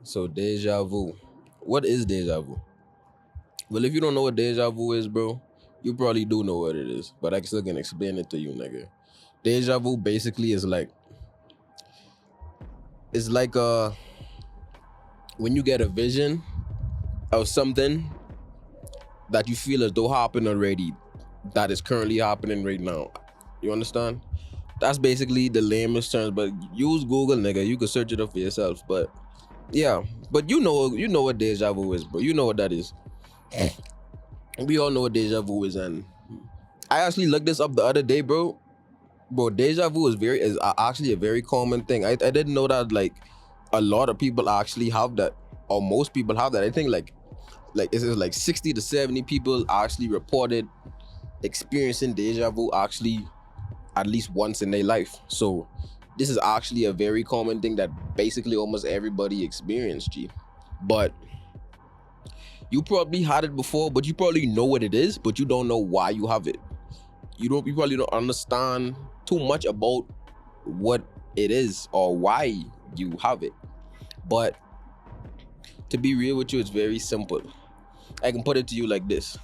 So deja vu. What is deja vu? Well, if you don't know what deja vu is, bro, you probably do know what it is. But I still can explain it to you, nigga. Deja vu basically is like it's like when you get a vision of something that you feel as though happened already, that is currently happening right now. You understand? That's basically the lamest terms. But use Google, nigga. You can search it up for yourself. But yeah, but you know what deja vu is, bro. You know what that is. We all know what deja vu is, and I actually looked this up the other day, bro. Bro, deja vu is actually a very common thing. I didn't know that like a lot of people actually have that, or most people have that. I think like it's like 60 to 70 people actually reported experiencing deja vu actually at least once in their life. So this is actually a very common thing that basically almost everybody experienced, G. But you probably had it before, but you probably know what it is, but you don't know why you have it. You probably don't understand too much about what it is or why you have it. But to be real with you, it's very simple. I can put it to you like this.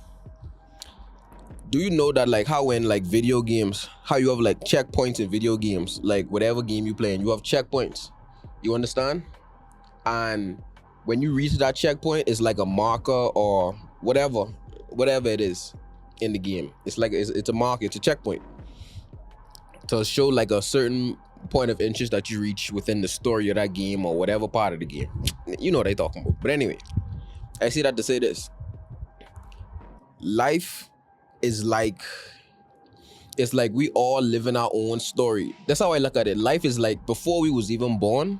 Do you know that like how in like video games, how you have like checkpoints in video games, like whatever game you play and you have checkpoints? You understand? And when you reach that checkpoint, it's like a marker or whatever it is in the game. It's like it's a marker, it's a checkpoint to show like a certain point of interest that you reach within the story of that game or whatever part of the game. You know what I'm talking about. But anyway, I say that to say this. Life is like it's like we all live in our own story. That's how I look at it. Life is like before we was even born,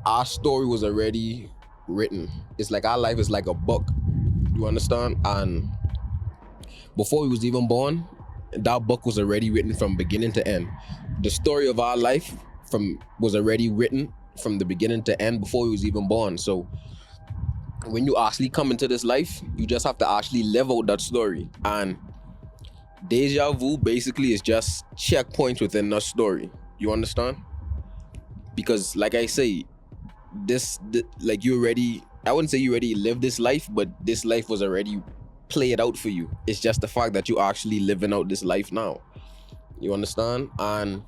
our story was already written. It's like our life is like a book. You understand? And before we was even born, that book was already written from beginning to end. The story of our life was already written from the beginning to end before we was even born. So when you actually come into this life, you just have to actually live out that story. And deja vu basically is just checkpoints within that story. You understand? Because like I say, like you already, I wouldn't say you already lived this life, but this life was already played out for you. It's just the fact that you actually living out this life now. You understand? And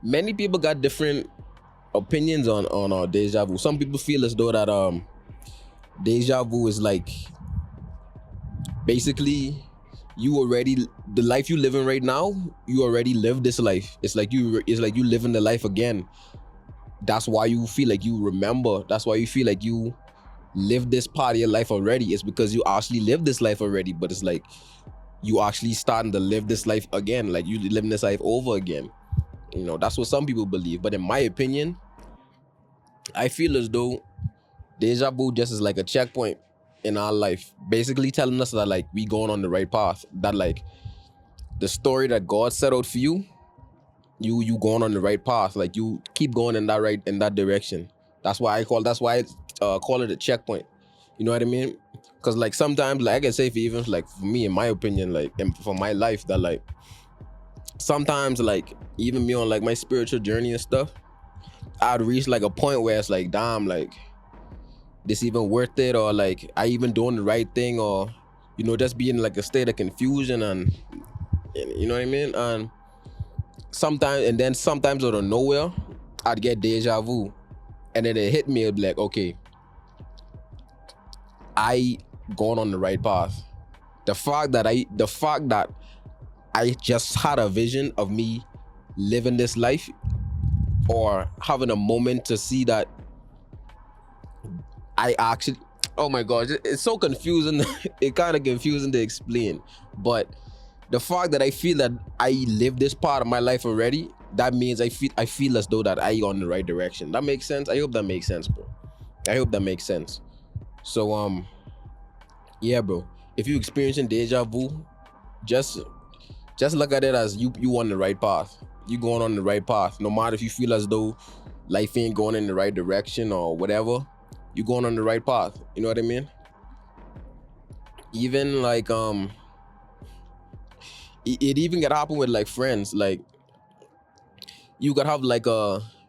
many people got different opinions on deja vu. Some people feel as though that deja vu is like basically the life you living right now, you already lived this life. It's like you living the life again. That's why you feel like you remember. That's why you feel like you lived this part of your life already. It's because you actually lived this life already, but it's like you actually starting to live this life again, like you living this life over again. You know, that's what some people believe. But in my opinion, I feel as though deja vu just is like a checkpoint in our life, basically telling us that like we going on the right path, that like the story that God set out for you, you going on the right path, like you keep going in that direction. That's why I call it a checkpoint. You know what I mean? Because like sometimes, like I can say for me, in my opinion, like for my life, that like sometimes like even me on like my spiritual journey and stuff, I'd reach like a point where it's like, damn, like this even worth it, or like I even doing the right thing, or you know, just being like a state of confusion, and you know what I mean? And sometimes out of nowhere, I'd get deja vu, and then it hit me. It'd be like, okay, I gone on the right path. The fact that I just had a vision of me living this life, or having a moment to see that I actually, oh my gosh, it's so confusing. It kind of confusing to explain, but the fact that I feel that I live this part of my life already, that means I feel as though that I on the right direction. That makes sense. I hope that makes sense, bro. I hope that makes sense. So yeah, bro. If you experiencing deja vu, just look at it as you on the right path. You going on the right path. No matter if you feel as though life ain't going in the right direction or whatever, you going on the right path. You know what I mean? Even like it even could happen with like friends. Like you could have like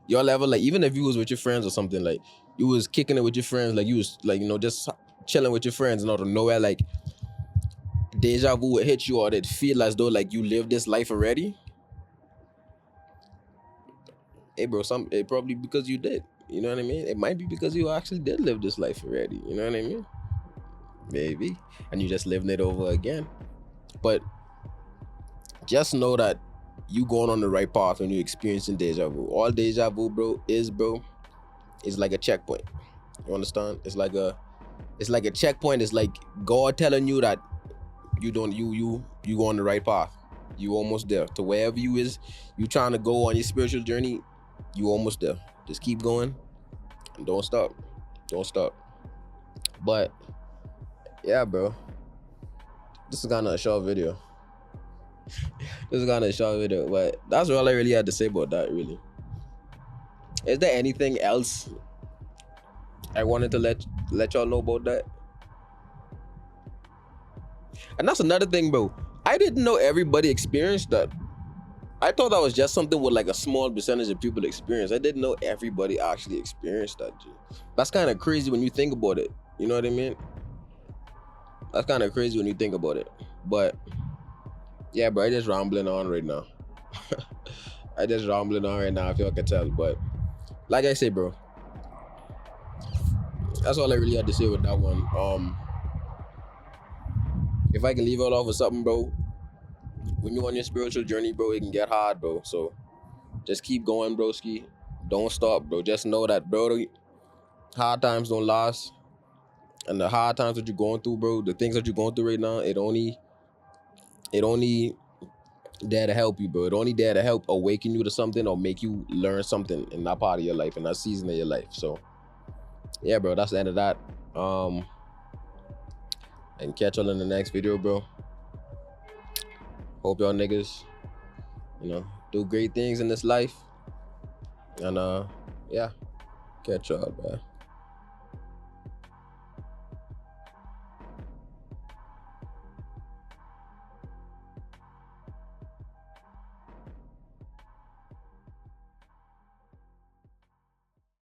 your level, like even if you was with your friends or something, like you was kicking it with your friends, like you was like, just chilling with your friends and out of nowhere, like deja vu would hit you, or it feel as though like you lived this life already. Hey bro, it probably because you did. You know what I mean? It might be because you actually did live this life already. You know what I mean? Maybe. And you just living it over again. But just know that you going on the right path when you experiencing deja vu. All deja vu, bro, is like a checkpoint. You understand? It's like a checkpoint. It's like God telling you that you go on the right path. You almost there. To wherever you trying to go on your spiritual journey, you almost there. Just keep going and don't stop. Don't stop. But yeah, bro. This is kind of a short video. But that's all I really had to say about that, really. Is there anything else I wanted to let y'all know about that? And that's another thing, bro. I didn't know everybody experienced that. I thought that was just something with like a small percentage of people experience. I didn't know everybody actually experienced that, G. That's kind of crazy when you think about it. You know what I mean? That's kind of crazy when you think about it. But yeah, bro, I just rambling on right now. If y'all can tell. But like I say, bro, that's all I really had to say with that one. If I can leave it off with something, bro, when you're on your spiritual journey, bro, it can get hard, bro. So just keep going, broski. Don't stop, bro. Just know that, bro, hard times don't last. And the hard times that you're going through, bro, the things that you're going through right now, it only there to help you, bro. It only there to help awaken you to something or make you learn something in that part of your life, in that season of your life. So yeah, bro, that's the end of that. And catch y'all in the next video, bro. Hope y'all niggas, do great things in this life. And yeah, catch y'all, bro.